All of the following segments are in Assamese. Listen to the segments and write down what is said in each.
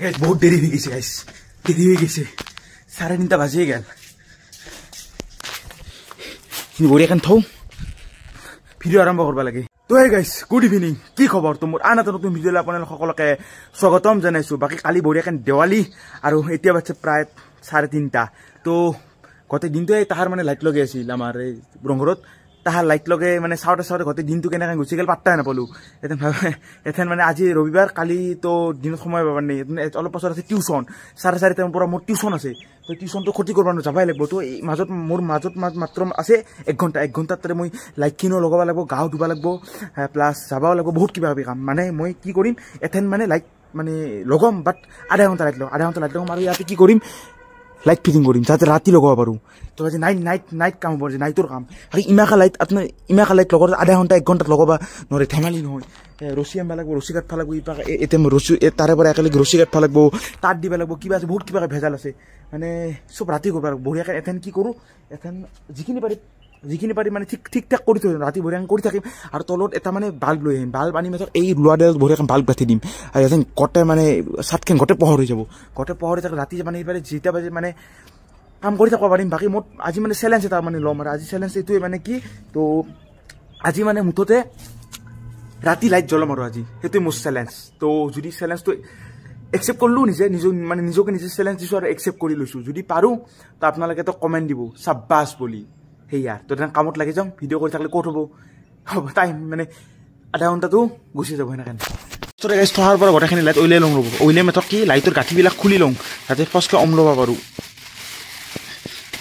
গাইস বহুত দেরি হয়ে গেছে গাইস, দেরি হয়ে গেছে, 3:30 বাজিয়ে গেল। বড়ি এখন থৌ, ভিডিও আৰম্ভ কৰিব লাগে। তো হে গাইস, গুড ইভিনিং, কি খবৰ? তো মোৰ আন এটা নতুন ভিডিঅ'লৈ আপোনালোক সকলোকে স্বাগতম জনাইছো। বাকী কালি বঢ়িয়া এখন দেৱালী আৰু এতিয়া বাজছে প্ৰায় 3:30। তো গোটেই দিনটোৱে তাহাৰ মানে লাইট লগাই আছিল আমাৰ এই ৰংঘৰত। তাহাৰ লাইট লগাই মানে চাওঁতে চাওঁতে গোটেই দিনটো কেনেকৈ গুচি গ'ল পাত্তাই নাপালোঁ। এথেন মানে আজি ৰবিবাৰ, কালি তো দিনত সময় পাব নাই। অলপ পাছত আছে টিউশ্যন, 4:30টাৰ পৰা মোৰ টিউশ্যন আছে। তো টিউশ্যনটো ক্ষতি কৰিব যাবই লাগিব। তো এই মোৰ মাজত মাত্ৰ আছে 1 ঘণ্টা। 1 ঘণ্টাত তাতে মই লাইটখিনিও লগাব লাগিব, গাও ধুব লাগিব, প্লাছ যাবও লাগিব, বহুত কিবা কিবি কাম। মানে মই কি কৰিম, এথেন মানে লাইট মানে লগাম, বাট আধা ঘণ্টা লাইট লগাম আৰু ইয়াতে কি কৰিম, লাইট ফিটিং কৰিম যাতে ৰাতি লগাব পাৰোঁ। তো আজি নাইট কাম হ'ব, যে নাইটৰ কাম। আৰু ইমাকা লাইট আপোনাৰ ইমাকা লাইট লগাব 1/2 ঘণ্টা 1 ঘণ্টাত লগাব নোৱাৰে, ধেমালি নহয়। ৰছী আনিব লাগিব, ৰছী কাটব লাগিব, ইপাকে এতিয়া ৰছী তাৰে পৰা একেলগে ৰছী কাটব লাগিব, তাঁত দিব লাগিব, কিবা আছে বহুত কিবা ভেজাল আছে। মানে চব ৰাতি কৰিব লাগিব বঢ়িয়াকৈ। এথেন কি কৰোঁ, এথেন যিখিনি পাৰি মানে ঠিক ঠাক কৰি থৈ ৰাতি বঢ়িয়াকৈ কৰি থাকিম। আৰু তলত এটা মানে বাল্ব লৈ আহিম, বাল্ব আনি মাত্ৰ এই লোৱাডালত বঢ়িয়াকৈ বাল্ব গাঁঠি দিম। আৰু এথেন গোটেই মানে চাটখন গোটেই পোহৰ হৈ যাব। গোটেই পোহৰ হৈ থাকে ৰাতি মানে এইফালে যেতিয়া বাজে মানে কাম কৰি থাকিব পাৰিম। বাকী মোৰ আজি মানে চেলেঞ্জ এটা মানে ল'ম। আৰু আজি চেলেঞ্জ এইটোৱে মানে কি, তো আজি মানে মুঠতে ৰাতি লাইট জ্বলাম আৰু আজি সেইটোৱে মোৰ চেলেঞ্জ। তো যদি চেলেঞ্জটো একচেপ্ট কৰিলোঁ, নিজকে নিজে চেলেঞ্জ দিছোঁ আৰু একচেপ্ট কৰি লৈছোঁ। যদি পাৰোঁ তো আপোনালোকে তো কমেণ্ট দিব চাব্বাছ বুলি। সেয়া তো তেনে কামত লাগি যাওঁ। ভিডিঅ' কৰি থাকিলে ক'ত হ'ব টাইম মানে আধা ঘণ্টাটো গুচি যাব সেনেকৈ। গাইছ থকাৰ পৰা গোটেইখিনি লাইট উলিয়াই লওঁ ৰ'ব। উলিয়াই মাত্ৰ কি লাইটৰ গাঁঠিবিলাক খুলি লওঁ যাতে ফাৰ্ষ্টকৈ ল'ব পাৰোঁ।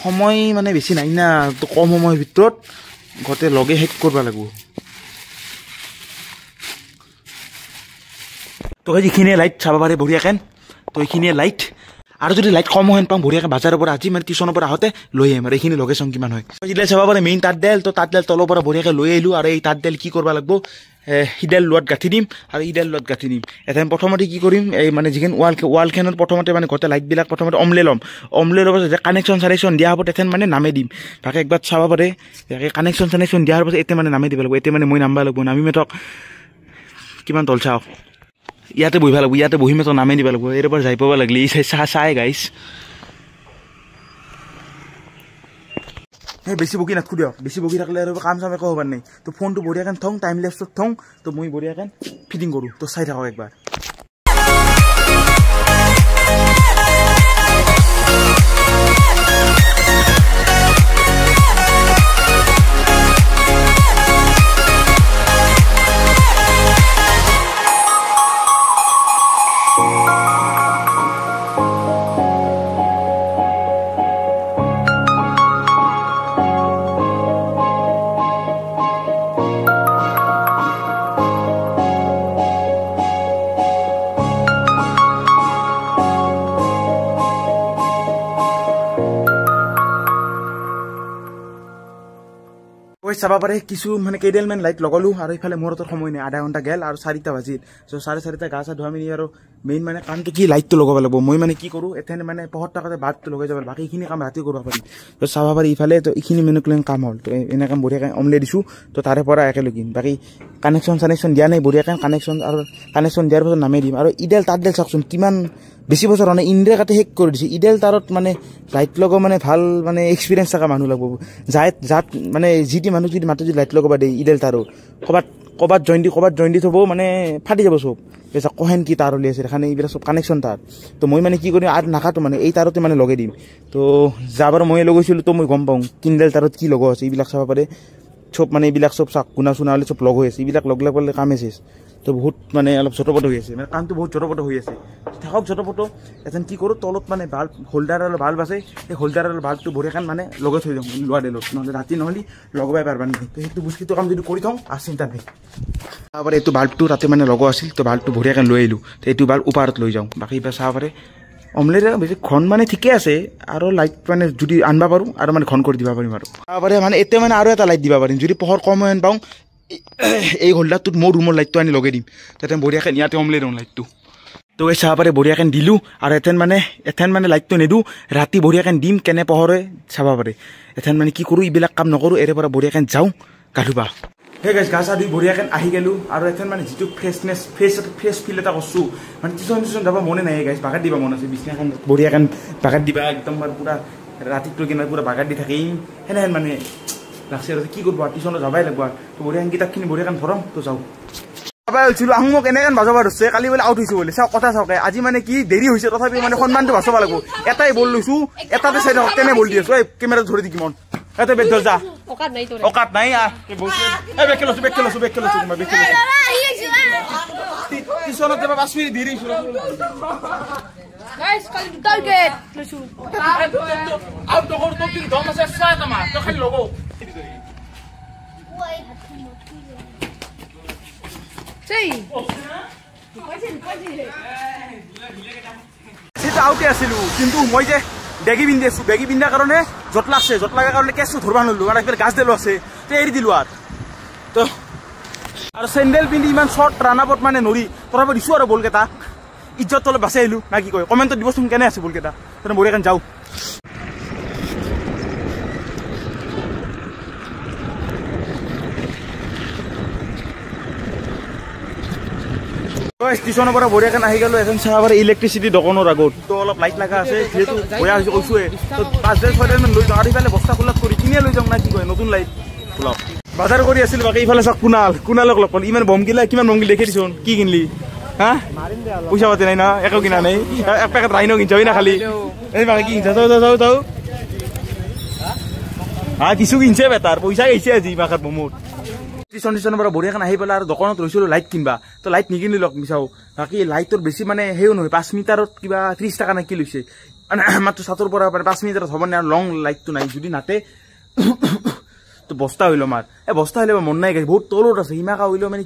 সময় মানে বেছি নাই না, তো কম সময়ৰ ভিতৰত গোটেই লগে শেষ কৰিব লাগিব। তো এইখিনিয়ে লাইট চাব পাৰে বঢ়িয়াকৈ। তো এইখিনিয়ে লাইট, আৰু যদি লাইট কম হয় পাওঁ বঢ়িয়াকৈ বাজাৰৰ পৰা আজি মানে টিউশ্যনৰ পৰা আহোঁতে লৈ আহিম। আৰু এইখিনি লগে চাওঁ কিমান হয়। যেতিয়া চাব পাৰে মেইন তাঁতডাল, তো তাঁতডাল তলৰ পৰা বঢ়িয়াকৈ লৈ আহিলোঁ। আৰু এই তাঁতডাল কি কৰিব লাগিব, সিডাল লোৱাত গাঁঠি দিম আৰু ইডাল লোৱাত গাঁঠি দিম। এথেন প্ৰথমতে কি কৰিম, এই মানে যিখিনি ৱালখনত প্ৰথমতে মানে গোটেই লাইটবিলাক প্ৰথমতে অমলে ল'ম। অমলে ল'ব যেতিয়া কানেকশ্যন দিয়া হ'ব তেথেন মানে নামে দিম। তাকে একবাৰ চাব পাৰে, কানেকশ্যন দিয়াৰ পাছত এতিয়া মানে নামে দিব লাগিব। এতিয়া মানে মই নামিব লাগিব, নামি মেথক কিমান তল চাওক, ইয়াতে বহিব লাগিব, ইয়াতে বহি মেথক নামে দিব লাগিব। এৰ পৰা যাই পাব লাগিলে এই চাই গাইছ। বেছি বকি নাথাকোঁ দিয়ক, বেছি বকি থাকিলে আৰু কাম চাম একো হ'ব নাই। তো ফোনটো বঢ়িয়াকৈ থওঁ, টাইম লেপছত থওঁ। তো মই বঢ়িয়াকৈ ফিটিং কৰোঁ। তো চাই থাকক একবাৰ। চাব পাৰে কিছু মানে কেইডালমান লাইট লগালোঁ। আৰু এইফালে মোৰ হাতত সময় নাই, আধা ঘণ্টা গেল আৰু 4টা বাজিল। চ' 4:30 গা চা ধোৱা মেলি আৰু মেইন মানে কামটো কি, লাইটটো লগাব লাগিব। মই মানে কি কৰোঁ, এথেন মানে পোহৰ টাকাতে বাল্বটো লগাই যাব। বাকী এইখিনি কাম ৰাতি কৰিব পাৰিম। তো চাব পাৰি ইফালে তো এইখিনি মেনুক্লেন কাম হ'ল। তো এনে কাম বঢ়িয়াকৈ অমলে দিছোঁ। তো তাৰে পৰা একেলগে বাকী কানেকশ্যন দিয়া নাই, বঢ়িয়াকৈ কানেকশ্যন দিয়াৰ পাছত নামেই দিম। আৰু ইডাল তাঁতডাল চাওকচোন কিমান বেছি বছৰ হোৱা নাই, ইণ্ড্ৰে কাটি শেষ কৰি দিছে। ইডাল তাঁৰত মানে লাইট লগাব মানে ভাল মানে এক্সপিৰিয়েঞ্চ থকা মানুহ লাগিব। যাত মানে যি মানুহ যদি মাত্ৰ যদি লাইট লগাব দিয়ে ইডাল তাঁৰত ক'ৰবাত জইন দি থ'ব মানে ফাটি যাব চব। তাৰপিছত কহেন কি তাঁৰ উলিয়াইছে দেখানে, এইবিলাক চব কানেকশ্যন তাঁৰ। তো মই মানে কি কৰিম আৰু নাকাটো মানে এই তাঁৰতে মানে লগাই দিম। তো যাবাৰ মই লগাইছিলোঁ, তো মই গম পাওঁ কিনডাল তাঁৰত কি লগোৱা আছে। এইবিলাক চাব পাৰে চব মানে এইবিলাক চব চাক গুণা চুনা হ'লে চব লগ হৈ আছে। এইবিলাক লগ পালে কাম আছে। তো বহুত মানে অলপ জটপট হৈ আছে, মানে কামটো বহুত জটপট হৈ আছে। থাকক জটপট। এথেন কি কৰোঁ, তলত মানে বাল্ব হোল্ডাৰ আৰু বাল্ব আছে, সেই হোল্ডাৰ আৰু বাল্বটো বঢ়িয়াকৈ মানে লগাই থৈ যাওঁ লোৱা ডেলত, নহ'লে ৰাতি নহ'লে লগাবই পাৰিবা নেকি। তো সেইটো বস্তুটো কাম যদি কৰি থওঁ আৰু চিন্তা নাই। চাব পাৰে এইটো বাল্বটো তাতে মানে লগোৱা আছিল। তো বাল্বটো বঢ়িয়াকৈ লৈ আহিলোঁ। তো এইটো বাল্ব ওপৰত লৈ যাওঁ। বাকী এইবাৰ চাব পাৰে অমলেৰে বেছি ঘন মানে ঠিকে আছে। আৰু লাইট মানে যদি আনিব পাৰোঁ আৰু মানে ঘন কৰি দিব পাৰিম। আৰু চাব পাৰে মানে এতিয়া মানে আৰু এটা লাইট দিব পাৰিম যদি পোহৰ কম হৈ পাওঁ। এই হোল্ডাৰটোত মোৰ ৰুমৰ লাইটটো আনি লগাই দিম, তাতে বঢ়িয়াকৈ ইয়াতে অমলে দিওঁ লাইটটো। তো এই চাব পাৰে বঢ়িয়াকৈ দিলোঁ। আৰু এথেন মানে লাইটটো নিদিওঁ, ৰাতি বঢ়িয়াকৈ দিম। কেনে পোহৰ হয় চাব পাৰে। এথেন মানে কি কৰোঁ, এইবিলাক কাম নকৰোঁ, এৰে পৰা বঢ়িয়াকৈ যাওঁ গা ধুবা। হে গাইছ গা চা ধুই বঢ়িয়াকৈ আহি গেলোঁ আৰু এখন মানে যিটো ফ্ৰেছ ফিল এটা কৰছোঁ মানে টিউশ্যন যাব মনে নাই গাইছ বাগাত দিবা মন আছে বিছনাখন বঢ়িয়াকৈ বাগাত দিবা একদম পুৰা ৰাতিটো কিনে পুৰা বাগাত দি থাকিম সেনেহেন মানে লাগছে আৰু কি কৰিব টিউশ্যনত যাবাই লাগিব তো বঢ়িয়াখন কিতাপখিনি বঢ়িয়াকৈ ভৰম তো যাওঁ যাবাই হৈছিলোঁ আহোঁ মোক এনেকৈ বাজাব ধৰিছে কালি বোলে আউট হৈছোঁ বোলে চাওক কথা চাওকে আজি মানে কি দেৰি হৈছে তথাপিও মানে সন্মানটো বাচাব লাগিব এটাই বল লৈছোঁ এটাতে চাই থাকক তেনে বল দি আছোঁ এই কেমেৰাত ধৰি দি কিমান এটা বেগ ধৰ যা অকাত নাই বেগকে লৈছোঁ টিউশ্যনত যাবা 5 মিনিট দেৰি হৈছোঁ Guys, kali target. Lusu. Out to go to the dom sa sa tama. To khali logo. Sei. Sita out asilu. Kintu moi je begi bindi asu. Begi binda karone jot lagse. Jot laga karone kesu dhorban holu. Mane ekbar gas delu ase. To eri dilu ar. To ar sandal bindi iman short run up mane nori. Tora disu ar bol keta. ইজ্জত তলে বাঁচাই আহিলোঁ না কি কয় কমেণ্টত দিবচোন কেনে আছে বলকেইটা তেনে বঢ়িয়াকৈ যাওঁ ষ্টেচনৰ পৰা বঢ়িয়াকৈ আহি গ'লোঁ এখন চাহাবাৰী ইলেক্ট্ৰিচিটি দোকানৰ আগত তো অলপ লাইট লগা আছে যিহেতু বঢ়িয়া হৈছে কৈছোঁৱে তো 5-6 মান লৈ যাওঁ আৰু ইফালে বস্তা খোলাত কৰি কিনিয়ে লৈ যাওঁ না কি কয় নতুন লাইট অলপ বজাৰ কৰি আছিল বাকী ইফালে চাওক কুণালক লগ পালোঁ ইমান বমকিলা কিমান বমকিল দেখি দিছোন কি কিনলি হা পইচা পাতি নাই না একো কিনা নাই এক পেকেট ৰাইনো কিনছাবি না খালি এই বাকী কি কিনছা যাও হা কিছু কিনছে বেটাৰ পইচা গৈছে আজি বাকাত মমোত টিউশ্যনৰ পৰা বঢ়িয়াকৈ আহি পেলাই আৰু দোকানত ৰৈছিলোঁ লাইট কিনবা তো লাইট নিকিনিলোঁ লগ মিছাও বাকী লাইটৰ বেছি মানে সেও নহয় 5 মিটাৰত কিবা 30 টকা নে কি লৈছে মাত্ৰ 7ৰ পৰা 5 মিটাৰত হ'ব নে লং লাইটটো নাই যদি নাতে তো বস্তা হইলো মাৰ এই বস্তা হইলে মন নাই গাইছ বহুত তলত আছে হিমাকা হইলো মানে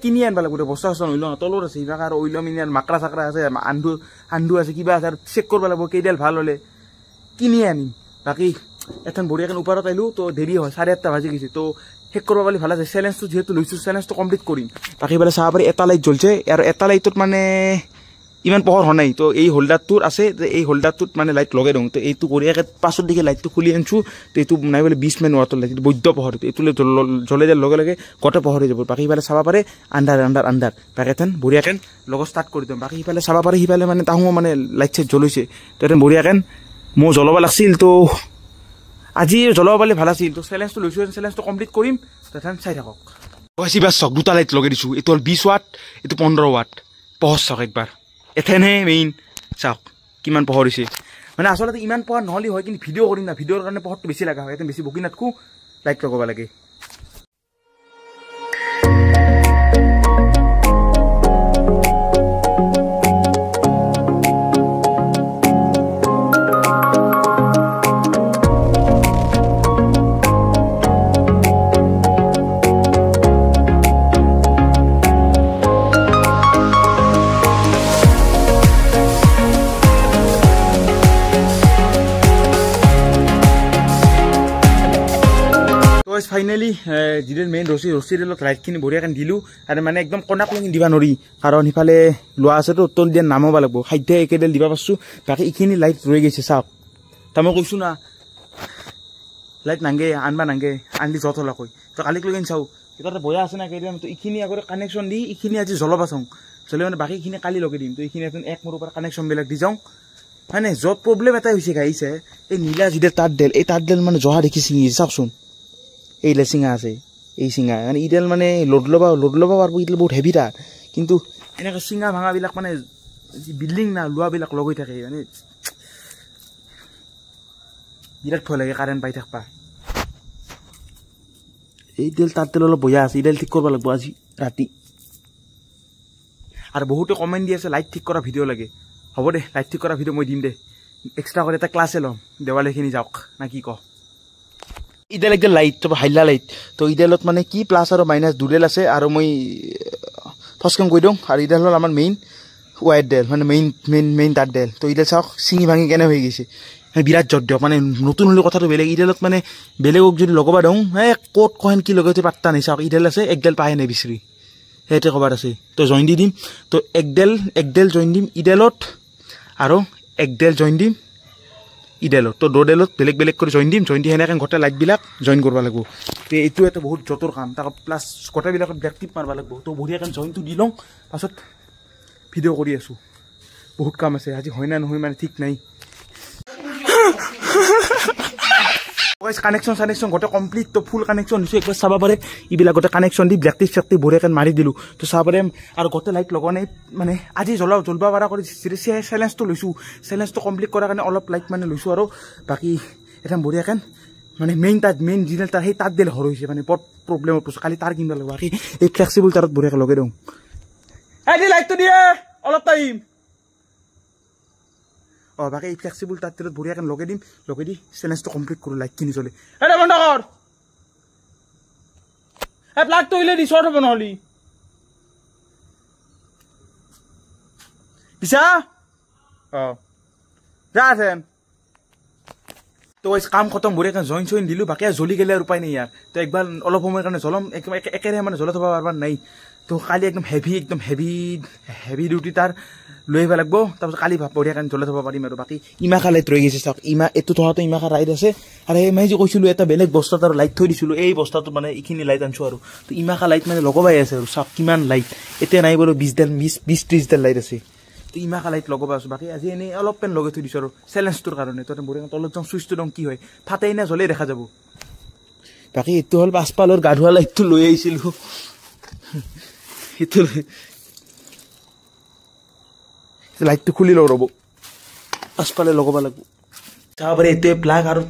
কিনি আনবা লাগিব বস্তা চস্তা হইলো তলত আছে হিমাকা আৰু হইলো মানে মাকৰা চাকৰা আছে আন্ডু আছে কিবা আছে আৰু চেক কৰিব লাগিব কেইডাল ভাল হ'লে কিনি আনিম বাকী এখন বঢ়িয়াকৈ ওপৰত আহিলোঁ তো দেৰি হয় 8:30 বাজি গৈছে তো শেষ কৰিব পালি ভাল আছে চেলেঞ্জটো যিহেতু লৈছোঁ চেলেঞ্জটো কমপ্লিট কৰিম বাকী বোলে চাব পাৰি এটা লাইট জ্বলছে আৰু এটা লাইটত মানে ইমান পোহৰ হোৱা নাই তো এই হোল্ডাৰটোৰ আছে এই হোল্ডাৰটোত মানে লাইট লগাই দিওঁ তো এইটো বঢ়িয়াকৈ পাছত দিকে লাইটটো খুলি আনিছোঁ তো এইটো নাই বোলে 20 মান ৱাটৰ লাইট বৈদ্য পোহৰ এইটোলৈ জ্বলাই দিয়াৰ লগে লগে গোটেই পোহৰ হৈ যাব বাকী সিফালে চাব পাৰে আন্ধাৰ বাকী এথেন বঢ়িয়াকৈ লগত ষ্টাৰ্ট কৰি দিওঁ বাকী সিফালে চাব পাৰে সিফালে মানে তাহোঁ মানে লাইট চাইট জ্বলিছে তো এথেন বঢ়িয়াকৈ মই জ্বলাব লাগিছিল তো আজি জ্বলাব পালে ভাল আছিল তো চেলেঞ্জটো লৈছোঁ চেলেঞ্জটো কমপ্লিট কৰিম তো এথেন চাই থাকক বাছ চাওক দুটা লাইট লগাই দিছোঁ এইটো হ'ল 20 ৱাট এইটো 15 ৱাট পোহৰ চাওক একবাৰ এথেনহে মেইন চাওক কিমান পোহৰ হৈছে মানে আচলতে ইমান পোহৰ নহ'লে হয় কিন্তু ভিডিঅ' কৰিম না ভিডিঅ'ৰ কাৰণে পোহৰটো বেছি লগা হয় এথেন বেছি বকি নাথাকোঁ লাইট লগাব লাগে ফাইনেলি যিডাল মেইন ৰছীডালত লাইটখিনি বঢ়িয়াকৈ দিলোঁ আৰু মানে একদম কণাক লগি দিবা নোৱাৰি কাৰণ সিফালে লোৱা আছেতো তল দিয়া নামাব লাগিব খাদ্য একেডাল দিবা পাৰছোঁ বাকী এইখিনি লাইট ৰৈ গৈছে চাওক তাৰ মই কৈছোঁ না লাইট নাংগে আনবা নাংগে আনলি যত হলাকৈ তো কালিক লগিন চাওঁ তাতে বয়া আছে না কেইদিন তো এইখিনি আগতে কানেকশ্যন দি এইখিনি আজি জ্বলাব চাওঁ জ্বলে মানে বাকীখিনি কালি লগাই দিম তো এইখিনি এখন এক মোৰ পৰা কানেকশ্যনবিলাক দি যাওঁ হয়নে য'ত প্ৰব্লেম এটাই হৈছে গাইছে এই নীলা যিডাল তাঁতডাল এই তাঁতডাল মানে জহা দেখি ছিঙিছে চাওকচোন এইডাল চিঙা আছে এই চিঙা মানে ইডাল মানে লোড ল'ব পাৰব ইডাল বহুত হেভি তাৰ কিন্তু এনেকৈ চিঙা ভাঙাবিলাক মানে বিল্ডিং না লোৱাবিলাক লগ হৈ থাকে মানে বিৰাট ভয় লাগে কাৰেণ্ট পাই থাকবা এইডাল তাঁতডাল অলপ বয়া আছে ইডাল ঠিক কৰিব লাগিব আজি ৰাতি আৰু বহুতে কমেণ্ট দি আছে লাইট ঠিক কৰা ভিডিঅ' লাগে হ'ব দে লাইট ঠিক কৰা ভিডিঅ' মই দিম দে এক্সট্ৰা কৰি এটা ক্লাছে ল'ম দেৱালীখিনি যাওক না কি কওঁ ইডাল একডাল লাইট তো হাইলা লাইট তো ইডালত মানে কি প্লাছ আৰু মাইনাছ দুডাল আছে আৰু মই ফাৰ্ষ্ট কাম কৈ দিওঁ আৰু ইডাল হ'ল আমাৰ মেইন ৱাইট ডেল মানে মেইন তাঁত ডেল তো ইডাল চাওক ছিঙি ভাঙি কেনে হৈ গৈছে বিৰাট জট দিয়ক মানে নতুন হ'লে কথাটো বেলেগ ইডালত মানে বেলেগক যদি লগাব দিওঁ ক'ত কহেন কি লগাইছে পাত্তা নাই চাওক ইডাল আছে একডাল পায়ে নাই বিচাৰি সেইটোৱে ক'বাত আছে তো জইন দি দিম তো একডাল জইন দিম ইডালত আৰু একডাল জইন দিম ইডেলত তো ড'ডেলত বেলেগ বেলেগ কৰি জইন দিম জইন দি সেনেকৈ গোটেই লাইটবিলাক জইন কৰিব লাগিব তো এইটো এটা বহুত যতৰ কাম তাক প্লাছ গোটেইবিলাকত বেক টিপ মাৰিব লাগিব তো বঢ়িয়াকৈ জইনটো দি লওঁ পাছত ভিডিঅ' কৰি আছোঁ বহুত কাম আছে আজি হয় না নহয় মানে ঠিক নাই কানেকশ্যন চানেকশ্যন গোটেই কমপ্লিট তো ফুল কানেকশ্যন দিছোঁ একবাৰ চাব পাৰে এইবিলাক গোটেই কানেকশ্যন দি ব্লেক টিপ চেক টিপ বঢ়িয়াকৈ মাৰি দিলোঁ তো চাব পাৰে আৰু গোটেই লাইট লগোৱা নাই মানে আজি জ্বলাব পৰা কৰি চেলেঞ্জটো লৈছোঁ চেলেঞ্জটো কমপ্লিট কৰাৰ কাৰণে অলপ লাইট মানে লৈছোঁ আৰু বাকী এটা বঢ়িয়াকৈ মানে মেইন যিডাল তাৰ সেই তাত দিলে সৰ হৈছে মানে বৰ প্ৰব্লেমত পৰিছোঁ কালি তাৰ কিনিব লাগিব বাকী এই ফ্লেক্সিবল তাৰত বঢ়িয়াকৈ লগাই দিওঁ লাইটটো দিয়ে অলপ টাইম বাকী এই ফ্লেক্সিবল তাত বঢ়িয়াকৈ লগাই দিম লগাই দি চেলেঞ্জটো কমপ্লিট কৰোঁ লাইট কিনি চলে বন্ধ কৰ প্লাগটো উলিয়াই দি শ্বৰ্ট হ'ব নহ'লি পিছা যা আছেন তো কাম খতম বঢ়িয়াকৈ জইন চইন দিলোঁ বাকী জ্বলি গ'লে আৰু উপায় নাই ইয়াৰ তো একবাৰ অলপ সময়ৰ কাৰণে জ্বলাম একেৰাহে মানে জ্বলাই থ'ব পাৰিব নাই তো কালি একদম হেভি ডিউটি তাৰ লৈ আহিব লাগিব তাৰপিছত কালি বঢ়িয়াকৈ জ্বলাই থ'ব পাৰিম আৰু বাকী ইমাখা লাইট ৰৈ গৈছে চাওক এইটো থওঁতে ইমাখা লাইট আছে আৰু এই মই যে কৈছিলোঁ এটা বেলেগ বস্তাত আৰু লাইট থৈ দিছিলোঁ এই বস্তাটোত মানে এইখিনি লাইট আনিছোঁ আৰু তো ইমাখা লাইট মানে লগাবাই আছে আৰু চাওক কিমান লাইট এতিয়া নাই বাৰু 20-30ডাল লাইট আছে তো ইমাখা লাইট লগাব আছোঁ বাকী আজি এনেই অলপ পেন লগাই থৈ দিছোঁ আৰু চেলেঞ্জটোৰ কাৰণে তো বঢ়িয়াকৈ তলত যাওঁ চুইচটো দিওঁ কি হয় ফাটেই না জ্বলেই দেখা যাব বাকী এইটো হ'ল পাছফালৰ গা ধোৱা লাইটটো লৈ আহিছিলোঁ সেইটো লাইটটো খুলি লওঁ ৰ'ব পাছফালে লগাব লাগিব চাব পাৰে এইটোৱে প্লাগ আৰু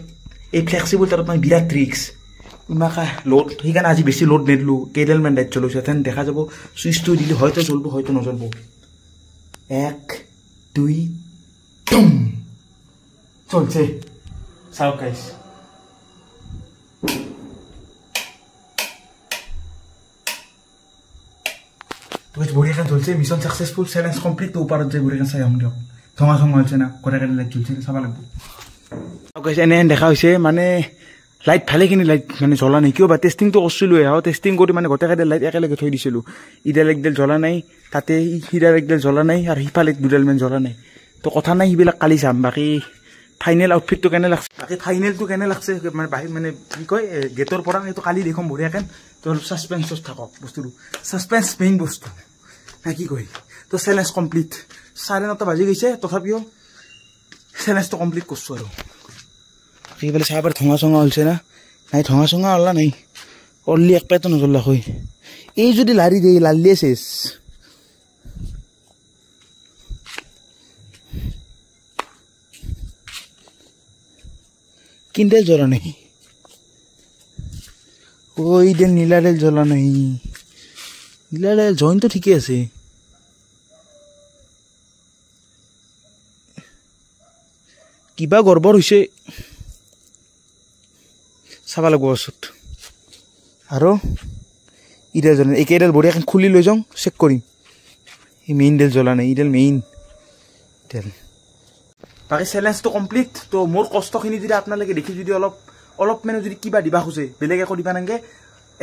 এই ফ্লেক্সিবল তাৰত মানে বিৰাট ৰিক্স ইমাকা লোড সেইকাৰণে আজি বেছি লোড নিদিলোঁ কেইডালমান লাইট চলাইছোঁ তেনে দেখা যাব চুইচটো দিলে হয়তো জ্বলব হয়তো নজ্বলব 1 2 টুম চলছে চাওক গাইছ বঢ়িয়াকৈ জ্বলছে মিছন সাকসেসফুল চ্যালেঞ্জ কমপ্লিট তো ওপৰত যাই বঢ়িয়াকৈ চাই আহোঁ দিয়ক ধোঁৱা হৈছে না গোটেইকেইটা লাইট জ্বলছে চাব লাগিব এনে দেখা হৈছে মানে লাইট ভালেখিনি লাইট মানে জ্বলা নাই কিয় বা টেষ্টিংটো কৰিছিলোঁ আৰু টেষ্টিং কৰি মানে গোটেইকেইটা লাইট একেলগে থৈ দিছিলোঁ ইডাল একডাল জ্বলা নাই তাতে সিডাল একডাল জ্বলা নাই আৰু সিফালে দুডালমান জ্বলা নাই তো কথা নাই সেইবিলাক কালি চাম বাকী ফাইনেল আউটফিটটো কেনে লাগছে বাকী ফাইনেলটো কেনে লাগছে মানে বাহিৰ মানে কি কয় গেটৰ পৰা সেইটো কালি দেখোন বঢ়িয়াকৈ তোৰ ছাছপেন্সত থাকক বস্তুটো ছাছপেন্স মেইন বস্তু না কি কয় তো চেলেঞ্জ কমপ্লিট 9:30 বাজি গৈছে তথাপিও চেলেঞ্জটো কমপ্লিট কৰিছোঁ আৰু সেইফালে চাহ পাৰ ধোঁৱা চোঙা হৈছে না নাই ধোঁৱা চোঙা ওলা নাই অলি এক পেটো নজ্বলা হয় এই যদি লাৰি দিয়ে লাৰিয়ে চেছ কিনডাল জ্বলা নাই ওই ডেল নীলাডাল জ্বলা নাই নীলাডাল জইনটো ঠিকে আছে কিবা গড়বড় হৈছে চাব লাগিব ওচৰত আৰু ইডাল জ্বলা নাই এইকেইডাল বঢ়িয়াকৈ খুলি লৈ যাওঁ চেক কৰিম এই মেইনডাল জ্বলা নাই ইডাল মেইন ডেল বাকী চেলেঞ্জটো কমপ্লিট তো মোৰ কষ্টখিনি যদি আপোনালোকে দেখি যদি অলপ মানে যদি কিবা দিবা খোজে বেলেগ একো দিবা নালাগে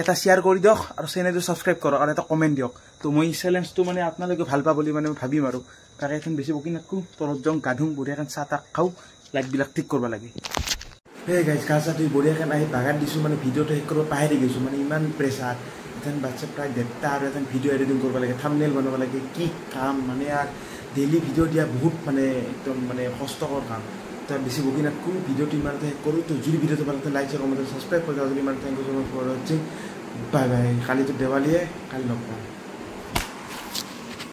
এটা শ্বেয়াৰ কৰি দিয়ক আৰু চেনেলটো ছাবস্ক্ৰাইব কৰক আৰু এটা কমেণ্ট দিয়ক তো মই চেলেঞ্জটো মানে আপোনালোকে ভাল পাব বুলি মানে ভাবিম আৰু তাকে এখন বেছি বকি নাথাকোঁ তলত যাওঁ গা ধুওঁ বঢ়িয়াকৈ চাহ তাহ খাওঁ লাইটবিলাক ঠিক কৰিব লাগে সেই গাইজ গা চা ধুই বঢ়িয়াকৈ আহি বাগান দিছোঁ মানে ভিডিঅ'টো শেষ কৰিব পাহৰি গৈছোঁ মানে ইমান প্ৰেছাৰ এথেন বাচ্ছা প্ৰায় 1.5টা আৰু এথেন ভিডিঅ' এডিটিং কৰিব লাগে থাম্বনেইল বনাব লাগে কি কাম মানে আৰু ডেইলি ভিডিঅ' দিয়া বহুত মানে একদম মানে কষ্টকৰ কাম তাত বেছি বকি নাথাকোঁ ভিডিঅ'টো ইমানতে শেষ কৰোঁ তো যদি ভিডিঅ'টো ভাল লাগে লাইক কমেণ্ট ছাবস্ক্ৰাইব কৰি যাওঁ যদি ইমান thank you so' much for ৱাচিং বাই বাই কালিতো দেৱালীয়ে কালি লগ পাম